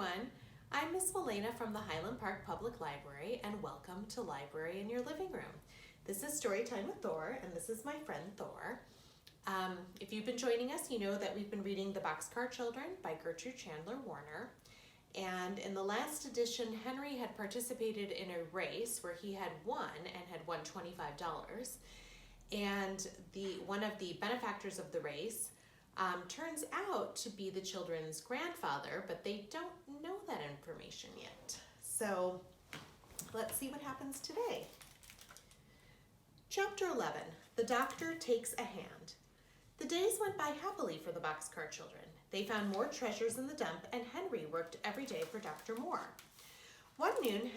everyone. I'm Miss Melaina from the Highland Park Public Library, and welcome to Library in Your Living Room. This is Storytime with Thor, and this is my friend Thor. If you've been joining us, you know that we've been reading The Boxcar Children by Gertrude, Chandler, Warner. And in the last edition, Henry had participated in a race where he had won $25. And one of the benefactors of the race turns out to be the children's grandfather, but they don't know that information yet. So let's see what happens today. Chapter 11, The Doctor Takes a Hand. The days went by happily for the Boxcar Children. They found more treasures in the dump, and Henry worked every day for Dr. Moore. One noon,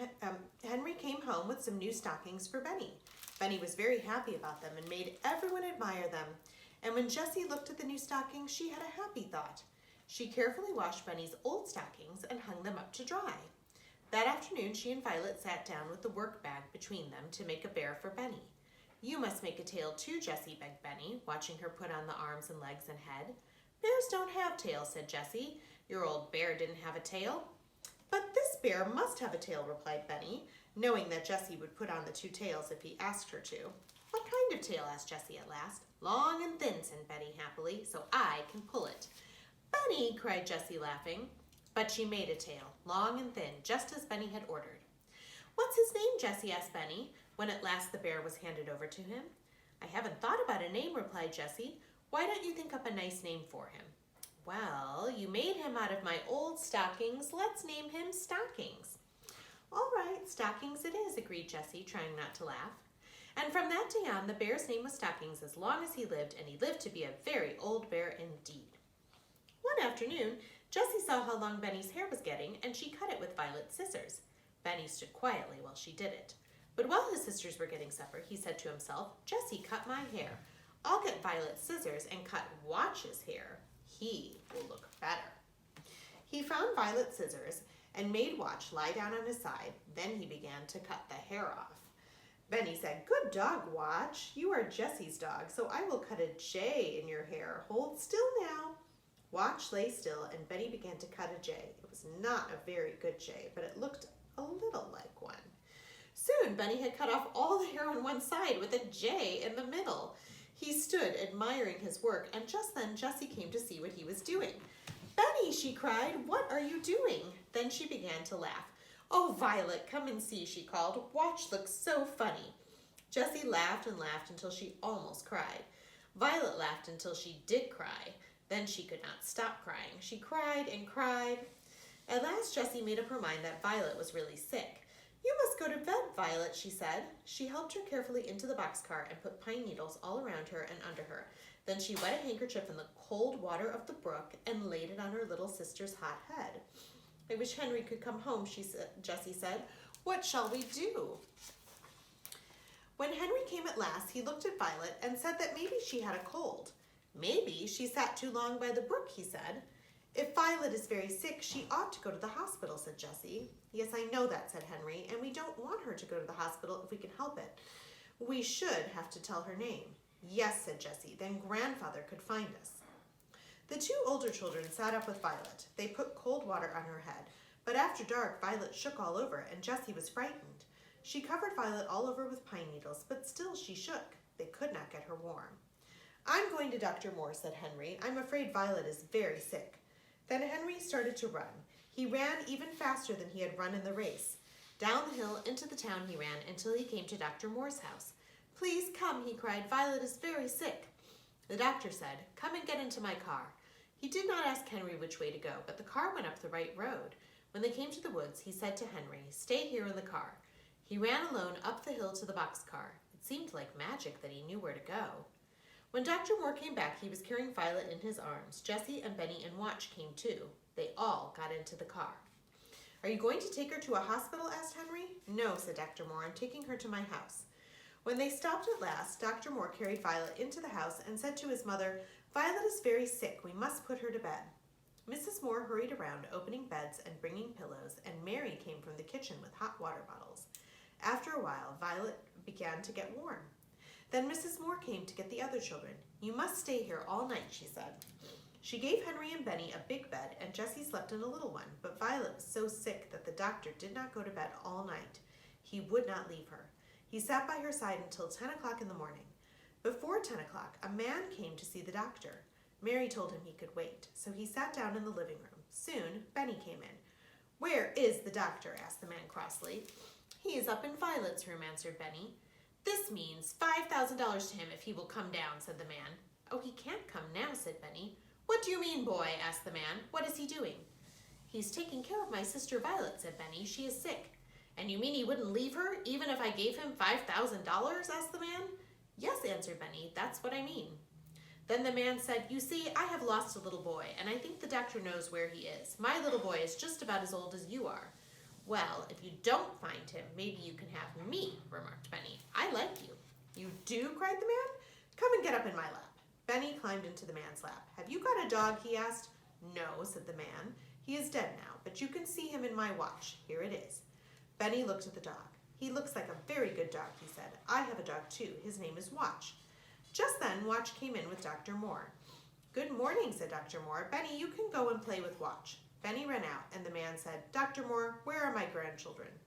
Henry came home with some new stockings for Benny. Benny was very happy about them and made everyone admire them. And when Jessie looked at the new stockings, she had a happy thought. She carefully washed Benny's old stockings and hung them up to dry. That afternoon, she and Violet sat down with the work bag between them to make a bear for Benny. "You must make a tail too, Jessie," begged Benny, watching her put on the arms and legs and head. "Bears don't have tails," said Jessie. "Your old bear didn't have a tail." "But this bear must have a tail," replied Benny, knowing that Jessie would put on the two tails if he asked her to. "What kind of tail?" asked Jessie at last. "Long and thin," said Benny happily, "so I can pull it." "Benny!" cried Jessie, laughing. But she made a tail, long and thin, just as Benny had ordered. "What's his name, Jessie?" asked Benny, when at last the bear was handed over to him. "I haven't thought about a name," replied Jessie. "Why don't you think up a nice name for him?" "Well, you made him out of my old stockings. Let's name him Stockings." "All right, Stockings it is," agreed Jessie, trying not to laugh. And from that day on, the bear's name was Stockings as long as he lived, and he lived to be a very old bear indeed. One afternoon, Jessie saw how long Benny's hair was getting, and she cut it with Violet's scissors. Benny stood quietly while she did it. But while his sisters were getting supper, he said to himself, "Jessie cut my hair. I'll get Violet's scissors and cut Watch's hair. He will look better." He found Violet's scissors and made Watch lie down on his side. Then he began to cut the hair off. Benny said, "Good dog, Watch. You are Jessie's dog, so I will cut a J in your hair. Hold still now." Watch lay still, and Benny began to cut a J. It was not a very good J, but it looked a little like one. Soon, Benny had cut off all the hair on one side with a J in the middle. He stood admiring his work, and just then Jessie came to see what he was doing. "Benny," she cried, "what are you doing?" Then she began to laugh. "Oh, Violet, come and see," she called. "Watch looks so funny." Jessie laughed and laughed until she almost cried. Violet laughed until she did cry. Then she could not stop crying. She cried and cried. At last Jessie made up her mind that Violet was really sick. "You must go to bed, Violet," she said. She helped her carefully into the boxcar and put pine needles all around her and under her. Then she wet a handkerchief in the cold water of the brook and laid it on her little sister's hot head. "I wish Henry could come home," Jessie said. "What shall we do?" When Henry came at last, he looked at Violet and said that maybe she had a cold. "Maybe she sat too long by the brook," he said. "If Violet is very sick, she ought to go to the hospital," said Jessie. "Yes, I know that," said Henry, "and we don't want her to go to the hospital if we can help it. We should have to tell her name." "Yes," said Jessie, "then Grandfather could find us." The two older children sat up with Violet. They put cold water on her head, but after dark, Violet shook all over, and Jessie was frightened. She covered Violet all over with pine needles, but still she shook. They could not get her warm. "I'm going to Dr. Moore," said Henry. "I'm afraid Violet is very sick." Then Henry started to run. He ran even faster than he had run in the race. Down the hill into the town he ran until he came to Dr. Moore's house. "Please come," he cried. "Violet is very sick." The doctor said, "Come and get into my car." He did not ask Henry which way to go, but the car went up the right road. When they came to the woods, he said to Henry, "Stay here in the car." He ran alone up the hill to the boxcar. It seemed like magic that he knew where to go. When Dr. Moore came back, he was carrying Violet in his arms. Jessie and Benny and Watch came too. They all got into the car. "Are you going to take her to a hospital?" asked Henry. "No," said Dr. Moore. "I'm taking her to my house." When they stopped at last, Dr. Moore carried Violet into the house and said to his mother, "Violet is very sick. We must put her to bed." Mrs. Moore hurried around, opening beds and bringing pillows, and Mary came from the kitchen with hot water bottles. After a while, Violet began to get warm. Then Mrs. Moore came to get the other children. "You must stay here all night," she said. She gave Henry and Benny a big bed, and Jessie slept in a little one, but Violet was so sick that the doctor did not go to bed all night. He would not leave her. He sat by her side until 10 o'clock in the morning. Before 10 o'clock, a man came to see the doctor. Mary told him he could wait, so he sat down in the living room. Soon, Benny came in. "Where is the doctor?" asked the man crossly. "He is up in Violet's room," answered Benny. "This means $5,000 to him if he will come down," said the man. "Oh, he can't come now," said Benny. "What do you mean, boy?" asked the man. "What is he doing?" "He's taking care of my sister Violet," said Benny. "She is sick." "And you mean he wouldn't leave her, even if I gave him $5,000? asked the man. "Yes," answered Benny, "that's what I mean." Then the man said, "You see, I have lost a little boy, and I think the doctor knows where he is. My little boy is just about as old as you are." "Well, if you don't find him, maybe you can have me," remarked Benny. "I like you." "You do?" cried the man. "Come and get up in my lap." Benny climbed into the man's lap. "Have you got a dog?" he asked. "No," said the man. "He is dead now, but you can see him in my watch. Here it is." Benny looked at the dog. "He looks like a very good dog," he said. "I have a dog too. His name is Watch." Just then, Watch came in with Dr. Moore. "Good morning," said Dr. Moore. "Benny, you can go and play with Watch." Benny ran out, and the man said, "Dr. Moore, where are my grandchildren?"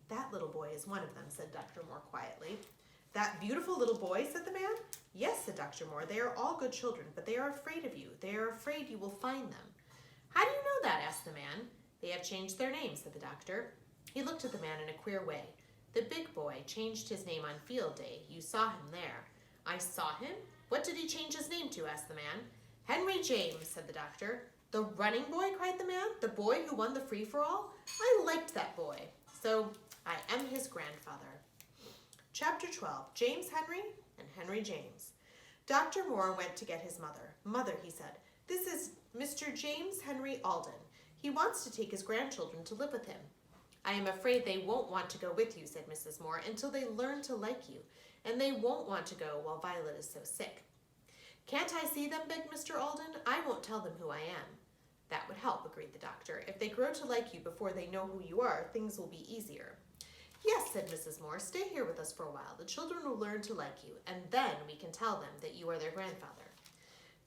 "That little boy is one of them," said Dr. Moore quietly. "That beautiful little boy?" said the man. "Yes," said Dr. Moore. "They are all good children, but they are afraid of you. They are afraid you will find them." "How do you know that?" asked the man. "They have changed their names," said the doctor. He looked at the man in a queer way. "The big boy changed his name on field day. You saw him there." "I saw him? What did he change his name to?" asked the man. "Henry James," said the doctor. "The running boy?" cried the man. "The boy who won the free-for-all? I liked that boy. So I am his grandfather." Chapter 12, James Henry and Henry James. Dr. Moore went to get his mother. "Mother," he said, "this is Mr. James Henry Alden. He wants to take his grandchildren to live with him." "I am afraid they won't want to go with you," said Mrs. Moore, "until they learn to like you, and they won't want to go while Violet is so sick." "Can't I see them?" begged Mr. Alden. "I won't tell them who I am." "That would help," agreed the doctor. "If they grow to like you before they know who you are, things will be easier." "Yes," said Mrs. Moore, "stay here with us for a while. The children will learn to like you, and then we can tell them that you are their grandfather."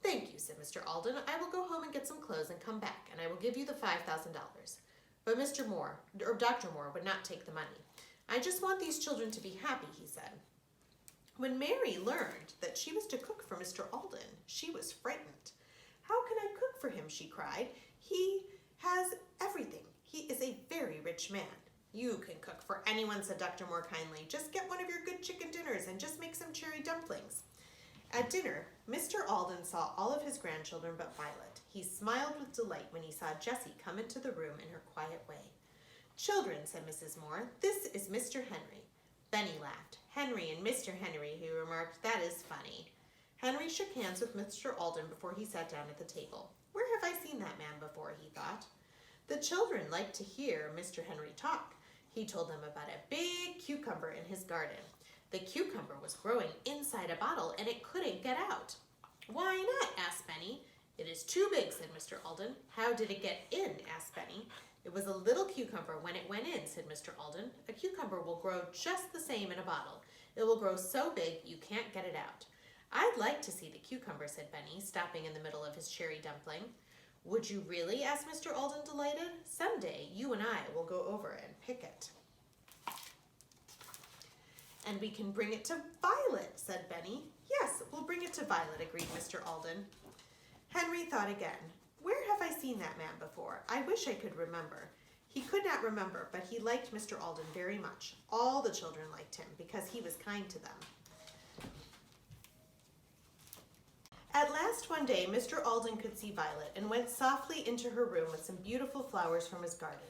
"Thank you," said Mr. Alden. "I will go home and get some clothes and come back, and I will give you the $5,000. But Dr. Moore would not take the money. "I just want these children to be happy," he said. When Mary learned that she was to cook for Mr. Alden, she was frightened. "How can I cook for him?" she cried. "He has everything. He is a very rich man." "You can cook for anyone," said Dr. Moore kindly. "Just get one of your good chicken dinners and just make some cherry dumplings." At dinner, Mr. Alden saw all of his grandchildren but Violet. He smiled with delight when he saw Jessie come into the room in her quiet way. "Children," said Mrs. Moore, "this is Mr. Henry." Benny laughed. "Henry and Mr. Henry," he remarked. "That is funny." Henry shook hands with Mr. Alden before he sat down at the table. "Where have I seen that man before?" he thought. The children liked to hear Mr. Henry talk. He told them about a big cucumber in his garden. The cucumber was growing inside a bottle, and it couldn't get out. "Why not?" asked Benny. "It is too big," said Mr. Alden. "How did it get in?" asked Benny. "It was a little cucumber when it went in," said Mr. Alden. "A cucumber will grow just the same in a bottle. It will grow so big you can't get it out." "I'd like to see the cucumber," said Benny, stopping in the middle of his cherry dumpling. "Would you really?" asked Mr. Alden, delighted. "Someday you and I will go over and pick it." "And we can bring it to Violet," said Benny. "Yes, we'll bring it to Violet," agreed Mr. Alden. Henry thought again. "Where have I seen that man before? I wish I could remember." He could not remember, but he liked Mr. Alden very much. All the children liked him because he was kind to them. At last one day, Mr. Alden could see Violet and went softly into her room with some beautiful flowers from his garden.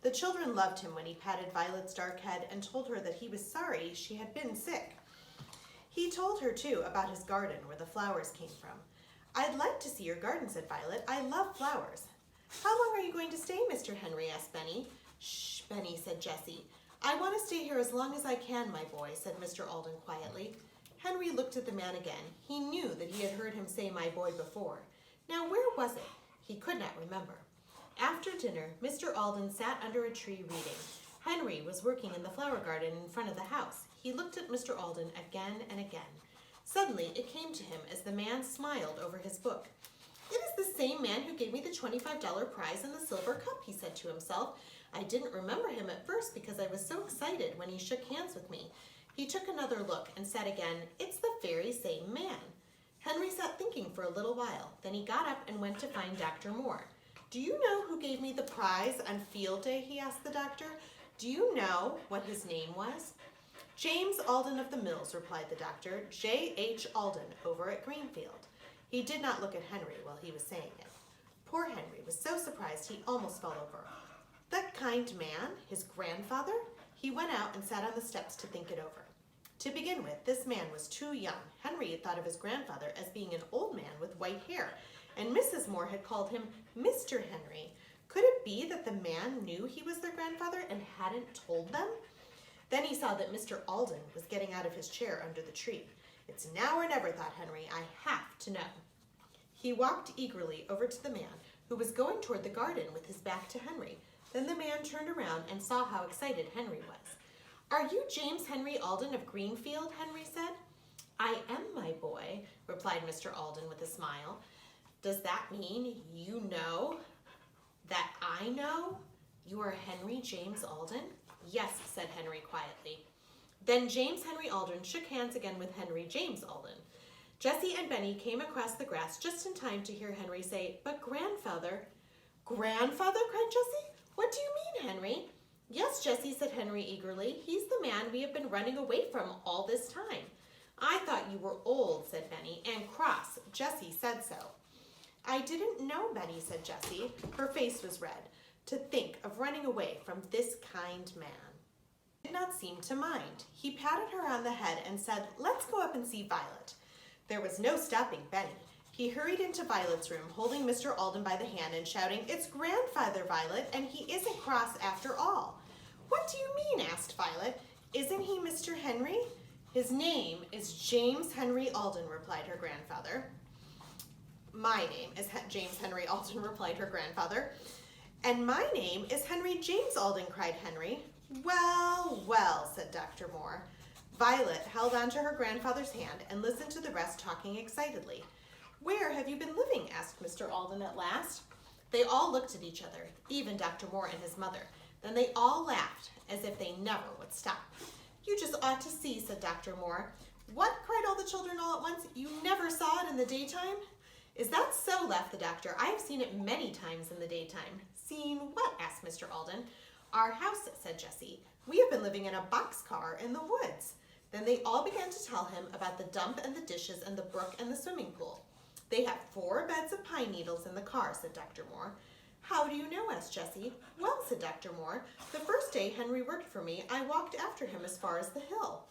The children loved him when he patted Violet's dark head and told her that he was sorry she had been sick. He told her, too, about his garden where the flowers came from. "I'd like to see your garden," said Violet. "I love flowers." "How long are you going to stay, Mr. Henry?" asked Benny. "Shh, Benny," said Jessie. "I want to stay here as long as I can, my boy," said Mr. Alden quietly. Henry looked at the man again. He knew that he had heard him say "my boy" before. Now, where was it? He could not remember. After dinner, Mr. Alden sat under a tree reading. Henry was working in the flower garden in front of the house. He looked at Mr. Alden again and again. Suddenly, it came to him as the man smiled over his book. "It is is the same man who gave me the $25 prize and the silver cup, he said to himself. I didn't remember him at first because I was so excited when he shook hands with me. He took another look and said again, it's the very same man. Henry sat thinking for a little while. Then he got up and went to find Dr. Moore. Do you know who gave me the prize on field day, he asked the doctor. Do you know what his name was? James Alden of the Mills, replied the doctor. J.H. Alden, over at Greenfield. He did not look at Henry while he was saying it. Poor Henry was so surprised he almost fell over. That kind man, his grandfather? He went out and sat on the steps to think it over. To begin with, this man was too young. Henry had thought of his grandfather as being an old man with white hair, and Mrs. Moore had called him Mr. Henry. Could it be that the man knew he was their grandfather and hadn't told them? Then he saw that Mr. Alden was getting out of his chair under the tree. It's now or never, thought Henry. I have to know. He walked eagerly over to the man, who was going toward the garden with his back to Henry. Then the man turned around and saw how excited Henry was. Are you James Henry Alden of Greenfield? Henry said. I am, my boy, replied Mr. Alden with a smile. Does that mean you know that I know you are Henry James Alden? Yes, said Henry quietly. Then James Henry Alden shook hands again with Henry James Alden. Jessie and Benny came across the grass just in time to hear Henry say, but grandfather. Grandfather, cried Jessie. What do you mean, Henry? Yes, Jessie, said Henry eagerly. He's the man we have been running away from all this time. I thought you were old, said Benny, and cross. Jessie said so. I didn't know, Benny, said Jessie. Her face was red. To think of running away from this kind man. He did not seem to mind. He patted her on the head and said, let's go up and see Violet. There was no stopping Benny. He hurried into Violet's room, holding Mr. Alden by the hand and shouting, it's Grandfather, Violet, and he isn't cross after all. What do you mean? Asked Violet. Isn't he Mr. Henry? His name is James Henry Alden, replied her grandfather. My name is James Henry Alden, replied her grandfather. And my name is Henry James Alden, cried Henry. Well, well, said Dr. Moore. Violet held on to her grandfather's hand and listened to the rest talking excitedly. Where have you been living? Asked Mr. Alden at last. They all looked at each other, even Dr. Moore and his mother. Then they all laughed, as if they never would stop. You just ought to see, said Dr. Moore. What? Cried all the children all at once. You never saw it in the daytime? Is that so? Laughed the doctor. I have seen it many times in the daytime. Seen what? Asked Mr. Alden. Our house, said Jessie. We have been living in a boxcar in the woods. Then they all began to tell him about the dump and the dishes and the brook and the swimming pool. They have 4 beds of pine needles in the car, said Dr. Moore. How do you know? Asked Jessie. Well, said Dr. Moore, the first day Henry worked for me, I walked after him as far as the hill.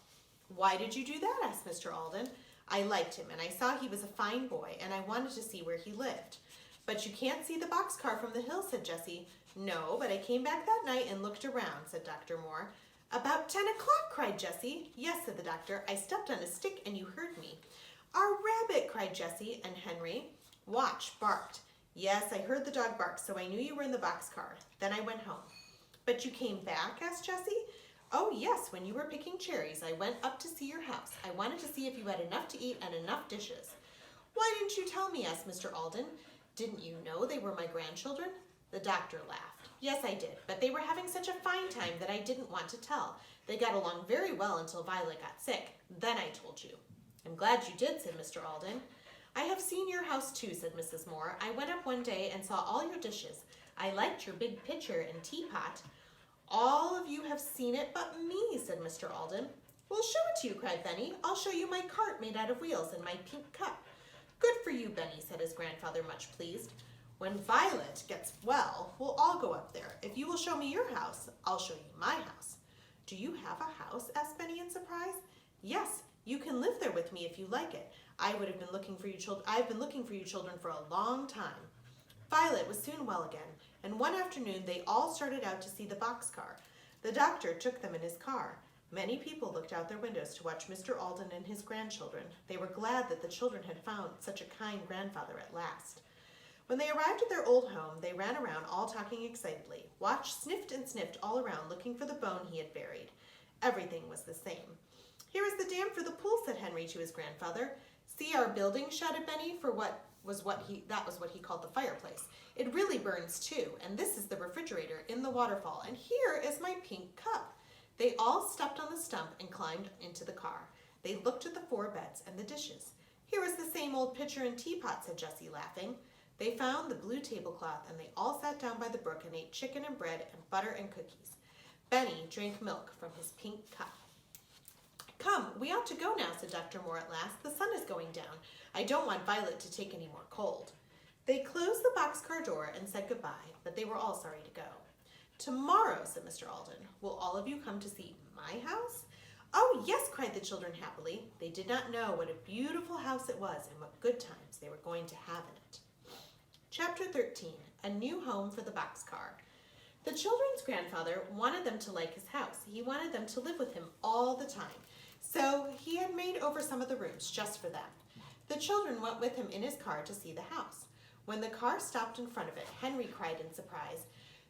Why did you do that? Asked Mr. Alden. I liked him, and I saw he was a fine boy, and I wanted to see where he lived. But you can't see the boxcar from the hill, said Jessie. No, but I came back that night and looked around, said Dr. Moore. About 10 o'clock, cried Jessie. Yes, said the doctor. I stepped on a stick and you heard me. Our rabbit, cried Jessie and Henry. Watch barked. Yes, I heard the dog bark, so I knew you were in the boxcar. Then I went home. But you came back? Asked Jessie. Oh, yes, when you were picking cherries, I went up to see your house. I wanted to see if you had enough to eat and enough dishes. Why didn't you tell me? Asked Mr. Alden. Didn't you know they were my grandchildren? The doctor laughed. Yes, I did, but they were having such a fine time that I didn't want to tell. They got along very well until Violet got sick. Then I told you. I'm glad you did, said Mr. Alden. I have seen your house too, said Mrs. Moore. I went up one day and saw all your dishes. I liked your big pitcher and teapot. All of you have seen it but me, said Mr. Alden. Well, show it to you, cried Benny. I'll show you my cart made out of wheels and my pink cup. Good for you, Benny, said his grandfather, much pleased. When Violet gets well, we'll all go up there. If you will show me your house, I'll show you my house. Do you have a house? Asked Benny in surprise. Yes, you can live there with me if you like it. I've been looking for you children for a long time. Violet was soon well again, and one afternoon they all started out to see the boxcar. The doctor took them in his car. Many people looked out their windows to watch Mr. Alden and his grandchildren. They were glad that the children had found such a kind grandfather at last. When they arrived at their old home, they ran around all talking excitedly. Watch sniffed and sniffed all around, looking for the bone he had buried. Everything was the same. Here is the dam for the pool, said Henry to his grandfather. See our building, shouted Benny, for what that was what he called the fireplace. It really burns too, and this is the refrigerator in the waterfall, and here is my pink cup. They all stepped on the stump and climbed into the car. They looked at the 4 beds and the dishes. Here was the same old pitcher and teapot, said Jessie, laughing. They found the blue tablecloth, and they all sat down by the brook and ate chicken and bread and butter and cookies. Benny drank milk from his pink cup. Come, we ought to go now, said Dr. Moore at last. The sun is going down. I don't want Violet to take any more cold. They closed the boxcar door and said goodbye, but they were all sorry to go. Tomorrow, said Mr. Alden, will all of you come to see my house? Oh, yes, cried the children happily. They did not know what a beautiful house it was and what good times they were going to have in it. Chapter 13, A New Home for the Boxcar. The children's grandfather wanted them to like his house. He wanted them to live with him all the time. So he had made over some of the rooms just for them. The children went with him in his car to see the house. When the car stopped in front of it, Henry cried in surprise,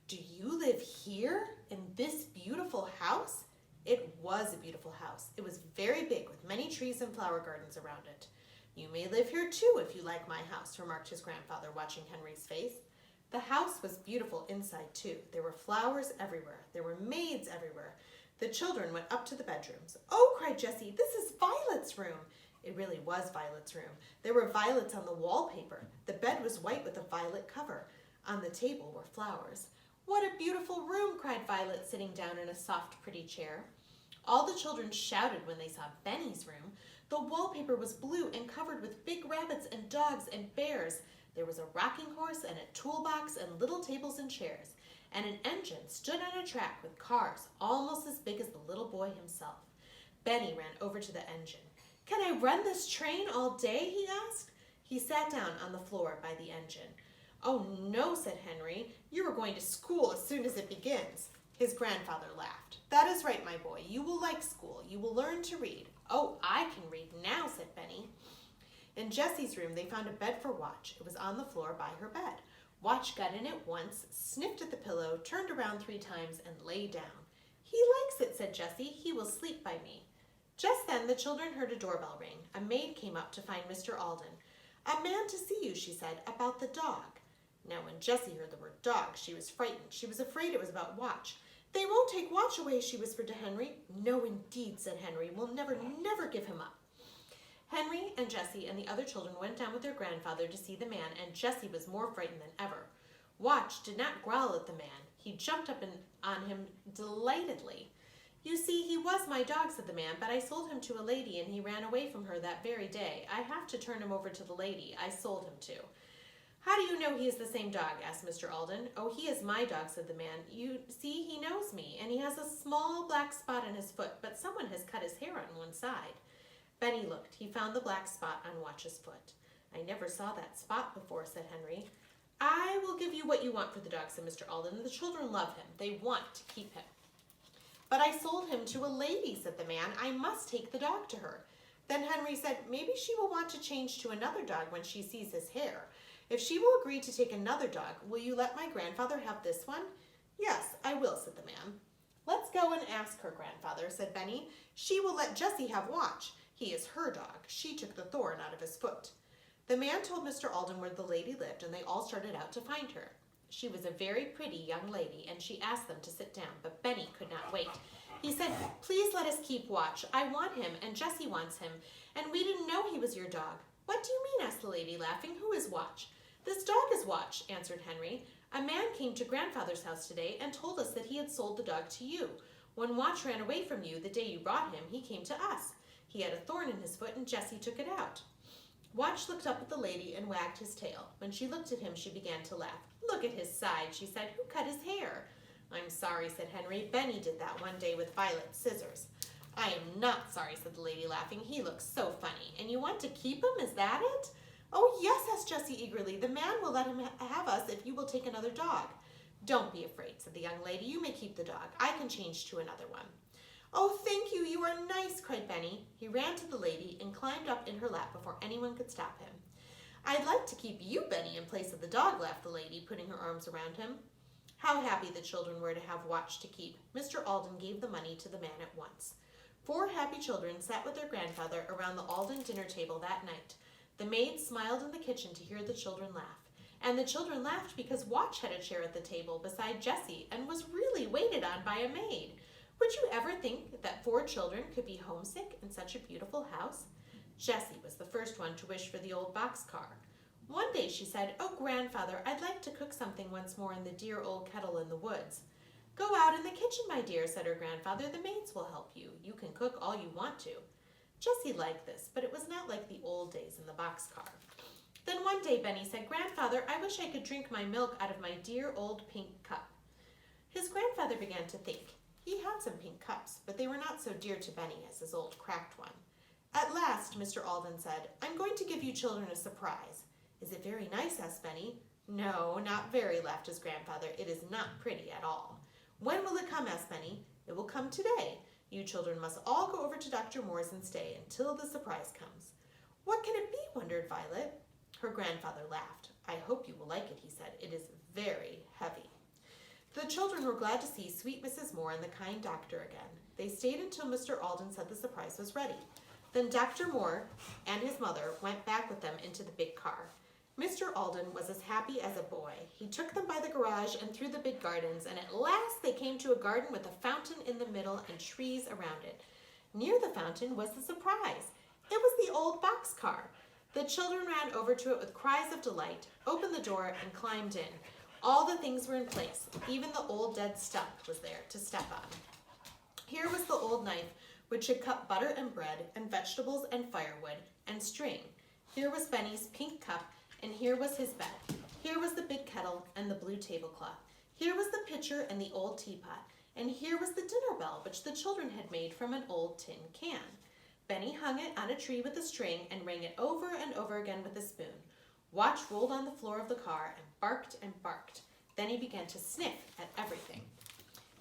"Do you live here in this beautiful house?" It was a beautiful house. It was very big with many trees and flower gardens around it. "You may live here too if you like my house," remarked his grandfather, watching Henry's face. The house was beautiful inside too. There were flowers everywhere. There were maids everywhere. The children went up to the bedrooms. "Oh," cried Jessie, "this is Violet's room." It really was Violet's room. There were violets on the wallpaper. The bed was white with a violet cover. On the table were flowers. "What a beautiful room," cried Violet, sitting down in a soft, pretty chair. All the children shouted when they saw Benny's room. The wallpaper was blue and covered with big rabbits and dogs and bears. There was a rocking horse and a toolbox and little tables and chairs. And an engine stood on a track with cars almost as big as the little boy himself. Benny ran over to the engine. "Can I run this train all day?" he asked. He sat down on the floor by the engine. "Oh, no," said Henry. "You are going to school as soon as it begins." His grandfather laughed. "That is right, my boy. You will like school. You will learn to read." "Oh, I can read now," said Benny. In Jessie's room, they found a bed for Watch. It was on the floor by her bed. Watch got in it once, sniffed at the pillow, turned around 3 times, and lay down. "He likes it," said Jessie. "He will sleep by me." Just then the children heard a doorbell ring. A maid came up to find Mr. Alden. "A man to see you," she said, "about the dog." Now when Jessie heard the word dog, she was frightened. She was afraid it was about Watch. "They won't take Watch away," she whispered to Henry. "No, indeed," said Henry. "We'll never, never give him up." Henry and Jessie and the other children went down with their grandfather to see the man, and Jessie was more frightened than ever. Watch did not growl at the man. He jumped up on him delightedly. "You see, he was my dog," said the man, "but I sold him to a lady, and he ran away from her that very day. I have to turn him over to the lady I sold him to." "How do you know he is the same dog?" asked Mr. Alden. "Oh, he is my dog," said the man. "You see, he knows me, and he has a small black spot on his foot, but someone has cut his hair on one side." Benny looked. He found the black spot on Watch's foot. "I never saw that spot before," said Henry. "I will give you what you want for the dog," said Mr. Alden. "The children love him. They want to keep him." "But I sold him to a lady," said the man. "I must take the dog to her." Then Henry said, "Maybe she will want to change to another dog when she sees his hair. If she will agree to take another dog, will you let my grandfather have this one?" "Yes, I will," said the man. "Let's go and ask her, grandfather," said Benny. "She will let Jessie have Watch. He is her dog. She took the thorn out of his foot." The man told Mr. Alden where the lady lived, and they all started out to find her. She was a very pretty young lady, and she asked them to sit down, but Benny could not wait. He said, "Please let us keep Watch. I want him, and Jessie wants him, and we didn't know he was your dog." "What do you mean?" asked the lady, laughing. "Who is Watch?" "This dog is Watch," answered Henry. "A man came to grandfather's house today and told us that he had sold the dog to you. When Watch ran away from you the day you brought him, he came to us. He had a thorn in his foot, and Jessie took it out." Watch looked up at the lady and wagged his tail. When she looked at him, she began to laugh. "Look at his side," she said. "Who cut his hair?" "I'm sorry," said Henry. "Benny did that one day with Violet's scissors." "I am not sorry," said the lady, laughing. "He looks so funny. And you want to keep him? Is that it?" "Oh, yes," asked Jessie eagerly. "The man will let him have us if you will take another dog." "Don't be afraid," said the young lady. "You may keep the dog. I can change to another one." "Oh, thank you. You are nice," cried Benny. He ran to the lady and climbed up in her lap before anyone could stop him. "I'd like to keep you, Benny, in place of the dog," laughed the lady, putting her arms around him. How happy the children were to have Watch to keep. Mr. Alden gave the money to the man at once. 4 happy children sat with their grandfather around the Alden dinner table that night. The maid smiled in the kitchen to hear the children laugh. And the children laughed because Watch had a chair at the table beside Jessie and was really waited on by a maid. Would you ever think that 4 children could be homesick in such a beautiful house? Jessie was the first one to wish for the old boxcar. One day she said, "Oh, Grandfather, I'd like to cook something once more in the dear old kettle in the woods." "Go out in the kitchen, my dear," said her grandfather. "The maids will help you. You can cook all you want to." Jessie liked this, but it was not like the old days in the boxcar. Then one day Benny said, "Grandfather, I wish I could drink my milk out of my dear old pink cup." His grandfather began to think. He had some pink cups, but they were not so dear to Benny as his old cracked one. At last, Mr. Alden said, "I'm going to give you children a surprise." "Is it very nice?" asked Benny. "No, not very," laughed his grandfather. "It is not pretty at all." "When will it come?" asked Benny. "It will come today. You children must all go over to Dr. Moore's and stay until the surprise comes." "What can it be?" wondered Violet. Her grandfather laughed. "I hope you will like it," he said. "It is very heavy." The children were glad to see sweet Mrs. Moore and the kind doctor again. They stayed until Mr. Alden said the surprise was ready. Then Dr. Moore and his mother went back with them into the big car. Mr. Alden was as happy as a boy. He took them by the garage and through the big gardens, and at last they came to a garden with a fountain in the middle and trees around it. Near the fountain was the surprise. It was the old boxcar. The children ran over to it with cries of delight, opened the door, and climbed in. All the things were in place. Even the old dead stump was there to step on. Here was the old knife, which had cut butter and bread and vegetables and firewood and string. Here was Benny's pink cup, and here was his bed. Here was the big kettle and the blue tablecloth. Here was the pitcher and the old teapot. And here was the dinner bell, which the children had made from an old tin can. Benny hung it on a tree with a string and rang it over and over again with a spoon. Watch rolled on the floor of the car and barked and barked. Then he began to sniff at everything.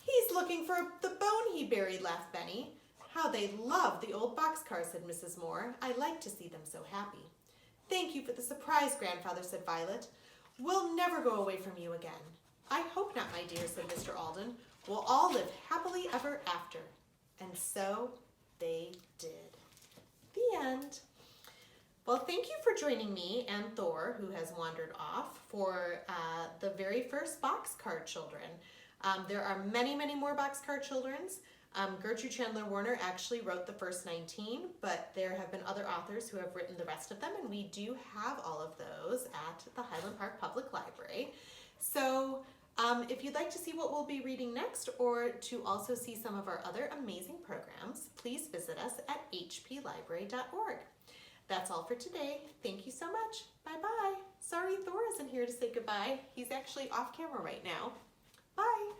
"He's looking for the bone he buried," laughed Benny. "How they love the old boxcar," said Mrs. Moore. "I like to see them so happy." "Thank you for the surprise, Grandfather," said Violet. "We'll never go away from you again." "I hope not, my dear," said Mr. Alden. "We'll all live happily ever after." And so they did. The end. Well, thank you for joining me and Thor, who has wandered off, for the very first Boxcar Children. There are many, many more Boxcar Children's. Gertrude Chandler Warner actually wrote the first 19, but there have been other authors who have written the rest of them, and we do have all of those at the Highland Park Public Library. So if you'd like to see what we'll be reading next, or to also see some of our other amazing programs, please visit us at hplibrary.org. That's all for today. Thank you so much. Bye-bye. Sorry Thor isn't here to say goodbye. He's actually off camera right now. Bye.